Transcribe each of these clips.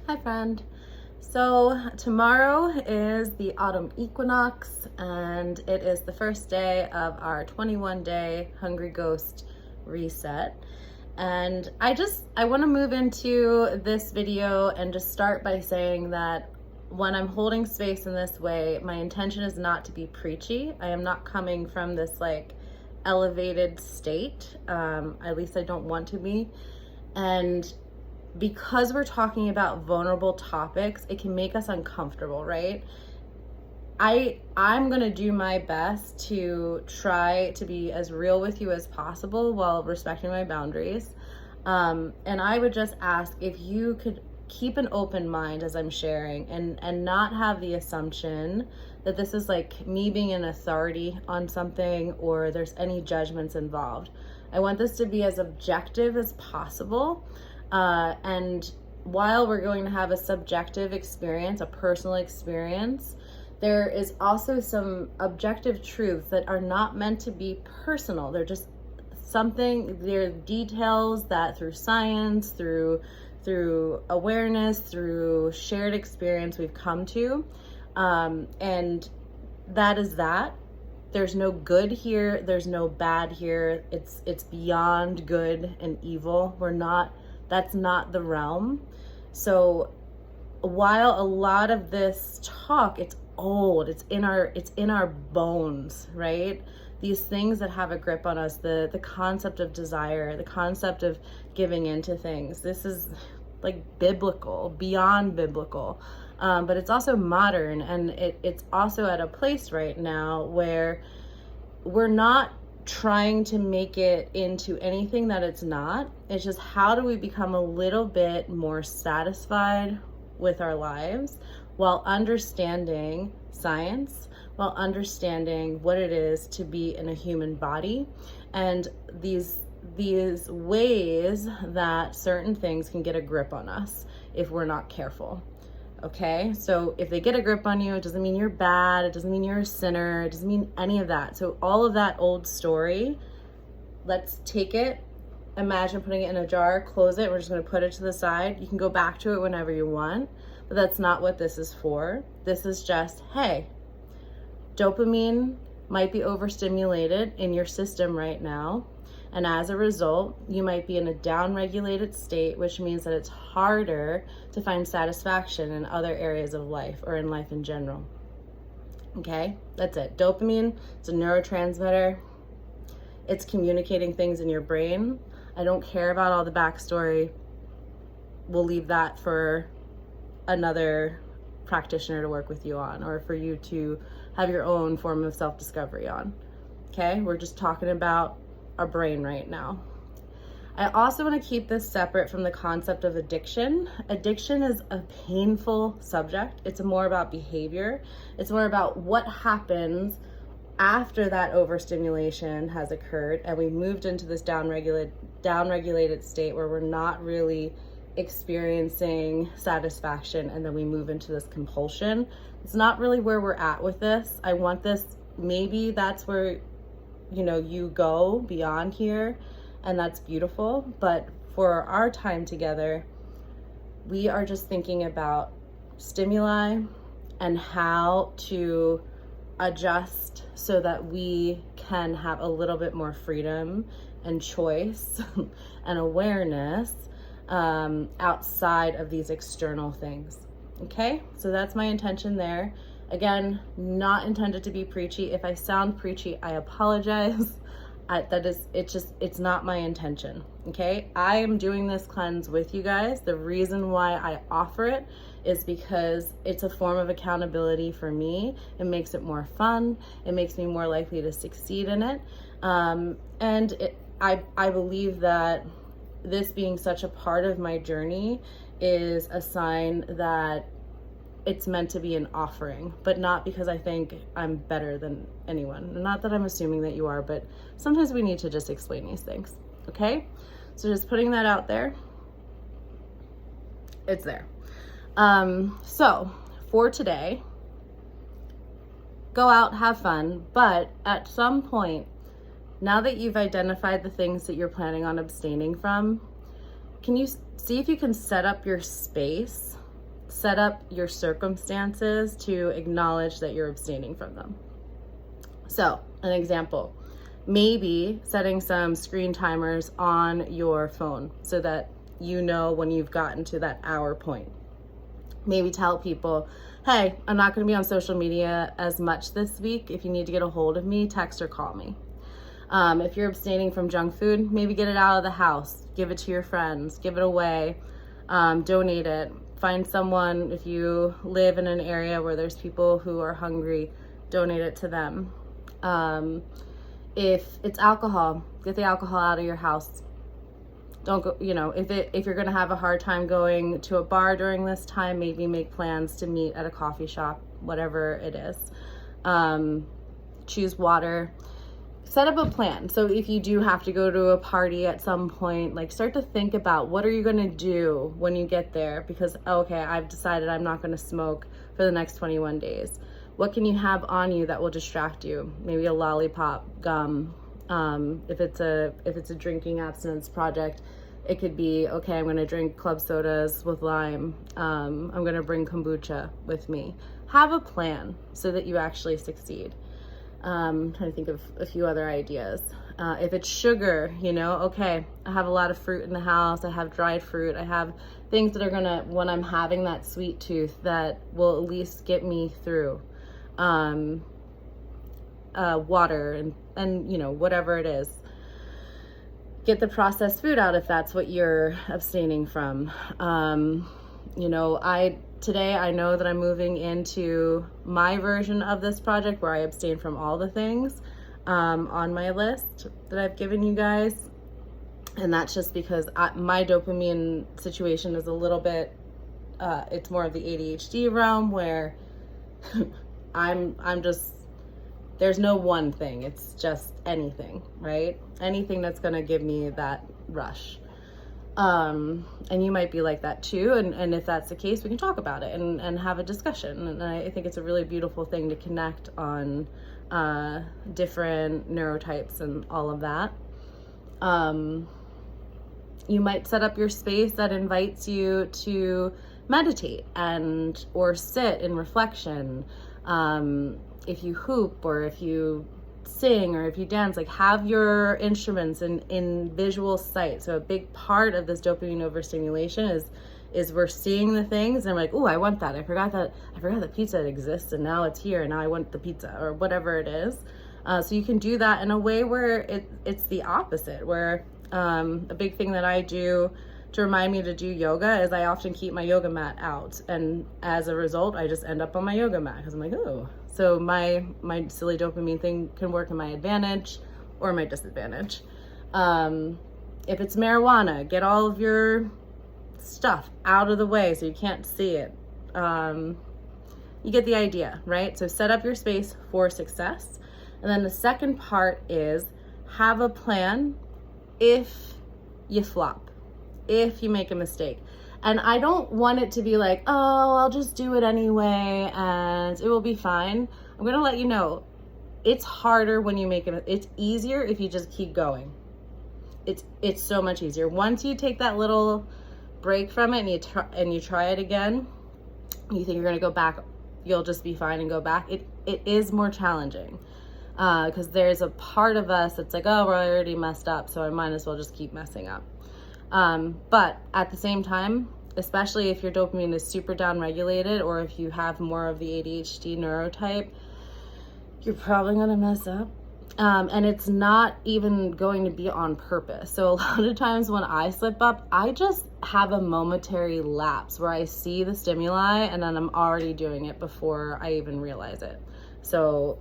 Hi friend. So tomorrow is the autumn equinox and it is the first day of our 21-day Hungry Ghost reset. And I want to move into this video and just start by saying that when I'm holding space in this way, my intention is not to be preachy. I am not coming from this like elevated state. At least I don't want to be. And because we're talking about vulnerable topics, it can make us uncomfortable, right? I'm gonna do my best to try to be as real with you as possible while respecting my boundaries. And I would just ask if you could keep an open mind as I'm sharing and not have the assumption that this is like me being an authority on something or there's any judgments involved. I want this to be as objective as possible. And while we're going to have a subjective experience, a personal experience, there is also some objective truths that are not meant to be personal. They're just they're details that through science, through awareness, through shared experience we've come to. And that is that. There's no good here. There's no bad here. It's beyond good and evil. That's not the realm. So while a lot of this talk, it's old, it's in our bones, right? These things that have a grip on us, the concept of desire, the concept of giving into things. This is like biblical, beyond biblical. But it's also modern, and it's also at a place right now where we're not trying to make it into anything that it's not. It's just, how do we become a little bit more satisfied with our lives while understanding science, while understanding what it is to be in a human body, and these ways that certain things can get a grip on us if we're not careful. Okay, so if they get a grip on you, it doesn't mean you're bad, it doesn't mean you're a sinner, it doesn't mean any of that. So all of that old story, let's take it, imagine putting it in a jar, close it, we're just gonna put it to the side. You can go back to it whenever you want, but that's not what this is for. This is just, hey, dopamine might be overstimulated in your system right now. And as a result, you might be in a down-regulated state, which means that it's harder to find satisfaction in other areas of life or in life in general. Okay, that's it. Dopamine, it's a neurotransmitter. It's communicating things in your brain. I don't care about all the backstory. We'll leave that for another practitioner to work with you on, or for you to have your own form of self-discovery on. Okay, we're just talking about our brain right now. I also want to keep this separate from the concept of addiction. Addiction is a painful subject. It's more about behavior. It's more about what happens after that overstimulation has occurred and we moved into this down-regulated state where we're not really experiencing satisfaction, and then we move into this compulsion. It's not really where we're at with this. I want this, maybe that's where you go beyond here, and that's beautiful. But for our time together, we are just thinking about stimuli and how to adjust so that we can have a little bit more freedom and choice and awareness outside of these external things. Okay, so that's my intention there. Again, not intended to be preachy. If I sound preachy, I apologize. It's not my intention, okay? I am doing this cleanse with you guys. The reason why I offer it is because it's a form of accountability for me. It makes it more fun. It makes me more likely to succeed in it. I believe that this being such a part of my journey is a sign that it's meant to be an offering, but not because I think I'm better than anyone. Not that I'm assuming that you are, but sometimes we need to just explain these things, okay? So just putting that out there, it's there. So for today, go out, have fun, but at some point, now that you've identified the things that you're planning on abstaining from, can you see if you can set up your space set up your circumstances to acknowledge that you're abstaining from them. So, an example, maybe setting some screen timers on your phone so that you know when you've gotten to that hour point. Maybe tell people, hey, I'm not going to be on social media as much this week. If you need to get a hold of me, text or call me. If you're abstaining from junk food, maybe get it out of the house, give it to your friends, give it away, donate it. Find someone, if you live in an area where there's people who are hungry, donate it to them. If it's alcohol, get the alcohol out of your house. Don't go, if you're going to have a hard time going to a bar during this time, maybe make plans to meet at a coffee shop, whatever it is. Choose water. Set up a plan. So if you do have to go to a party at some point, like start to think about what are you going to do when you get there? Because, okay, I've decided I'm not going to smoke for the next 21 days. What can you have on you that will distract you? Maybe a lollipop, gum. If it's a drinking abstinence project, it could be, okay, I'm going to drink club sodas with lime. I'm going to bring kombucha with me. Have a plan so that you actually succeed. I'm trying to think of a few other ideas. If it's sugar, okay, I have a lot of fruit in the house. I have dried fruit. I have things that are gonna, when I'm having that sweet tooth, that will at least get me through. Water and whatever it is. Get the processed food out if that's what you're abstaining from. Today I know that I'm moving into my version of this project where I abstain from all the things on my list that I've given you guys. And that's just because my dopamine situation is a little bit, it's more of the ADHD realm where I'm just, there's no one thing, it's just anything, right? Anything that's gonna give me that rush. And you might be like that too. And if that's the case, we can talk about it and have a discussion. And I think it's a really beautiful thing to connect on different neurotypes and all of that. You might set up your space that invites you to meditate or sit in reflection. If you hoop or if you sing or if you dance, like have your instruments in visual sight. So a big part of this dopamine overstimulation is we're seeing the things and we're like, oh, I want that. I forgot that pizza exists and now it's here and now I want the pizza or whatever it is. So you can do that in a way where it's the opposite, where a big thing that I do to remind me to do yoga is I often keep my yoga mat out, and as a result I just end up on my yoga mat because I'm like, oh. So my silly dopamine thing can work in my advantage or my disadvantage. If it's marijuana, get all of your stuff out of the way so you can't see it. You get the idea, right? So set up your space for success. And then the second part is have a plan if you flop, if you make a mistake. And I don't want it to be like, oh, I'll just do it anyway and it will be fine. I'm going to let you know, it's harder when you make it. It's easier if you just keep going. It's so much easier. Once you take that little break from it and you try it again, you think you're going to go back, you'll just be fine and go back. It is more challenging because there's a part of us that's like, oh, well, I already messed up, so I might as well just keep messing up. But at the same time, especially if your dopamine is super down-regulated or if you have more of the ADHD neurotype, you're probably going to mess up. And it's not even going to be on purpose. So a lot of times when I slip up, I just have a momentary lapse where I see the stimuli and then I'm already doing it before I even realize it. So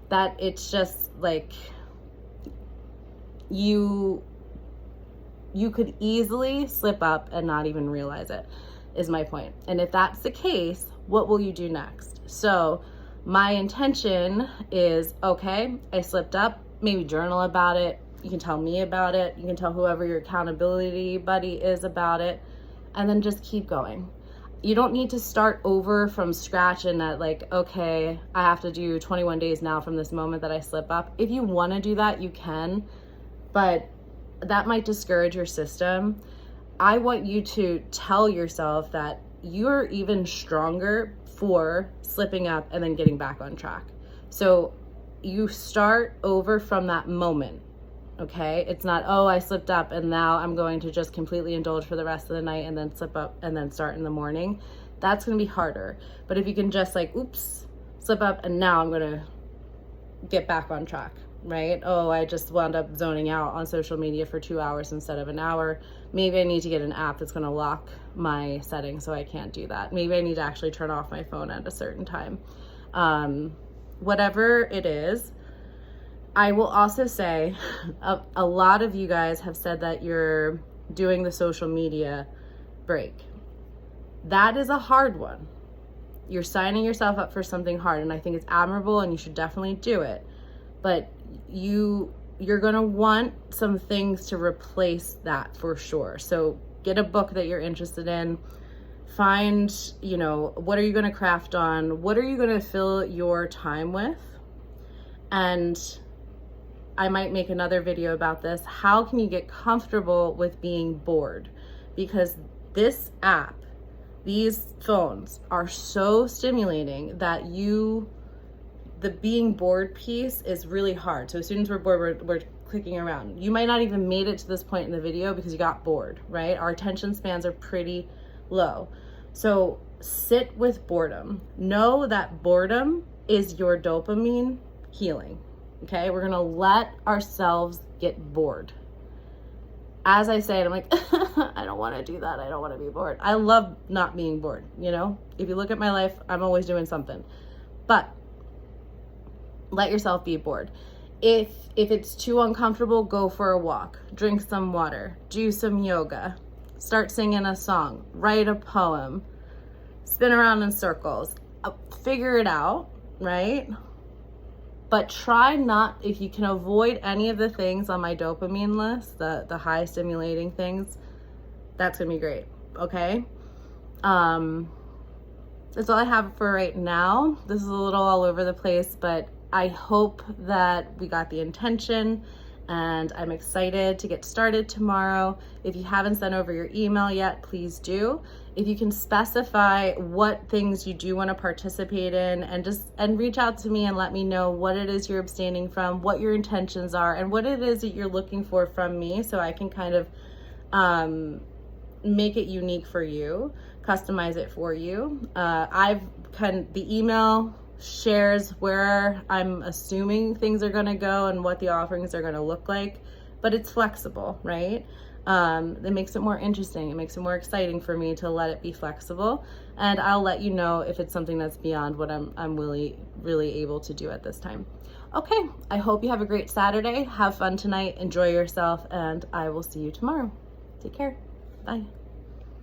that it's just like you could easily slip up and not even realize it, is my point. And if that's the case, what will you do next? So my intention is, okay, I slipped up, maybe journal about it. You can tell me about it. You can tell whoever your accountability buddy is about it, and then just keep going. You don't need to start over from scratch and that like, okay, I have to do 21 days now from this moment that I slip up. If you want to do that, you can, but that might discourage your system. I want you to tell yourself that you're even stronger for slipping up and then getting back on track. So you start over from that moment, okay? It's not, oh, I slipped up and now I'm going to just completely indulge for the rest of the night and then slip up and then start in the morning. That's gonna be harder. But if you can just like, oops, slip up and now I'm gonna get back on track, right? Oh, I just wound up zoning out on social media for 2 hours instead of an hour. Maybe I need to get an app that's gonna lock my settings so I can't do that. Maybe I need to actually turn off my phone at a certain time. Whatever it is, I will also say a lot of you guys have said that you're doing the social media break. That is a hard one. You're signing yourself up for something hard, and I think it's admirable and you should definitely do it. But you're gonna want some things to replace that for sure. So get a book that you're interested in. Find, you know, what are you gonna craft on? What are you gonna fill your time with? And I might make another video about this. How can you get comfortable with being bored? Because this app, these phones are so stimulating that the being bored piece is really hard. So as soon as we're bored, we're clicking around. You might not even made it to this point in the video because you got bored, right? Our attention spans are pretty low. So sit with boredom. Know that boredom is your dopamine healing, okay? We're gonna let ourselves get bored. As I say it, I'm like, I don't wanna do that. I don't wanna be bored. I love not being bored, you know? If you look at my life, I'm always doing something. But let yourself be bored. If it's too uncomfortable, go for a walk, drink some water, do some yoga, start singing a song, write a poem, spin around in circles, figure it out, right? But try not, if you can avoid any of the things on my dopamine list, the high stimulating things, that's gonna be great, okay? That's all I have for right now. This is a little all over the place, but I hope that we got the intention, and I'm excited to get started tomorrow. If you haven't sent over your email yet, please do. If you can specify what things you do want to participate in, and reach out to me and let me know what it is you're abstaining from, what your intentions are, and what it is that you're looking for from me, so I can kind of make it unique for you, customize it for you. The email shares where I'm assuming things are going to go and what the offerings are going to look like, but it's flexible, right? It makes it more interesting. It makes it more exciting for me to let it be flexible, and I'll let you know if it's something that's beyond what I'm really able to do at this time. Okay, I hope you have a great Saturday. Have fun tonight, enjoy yourself, and I will see you tomorrow. Take care. Bye.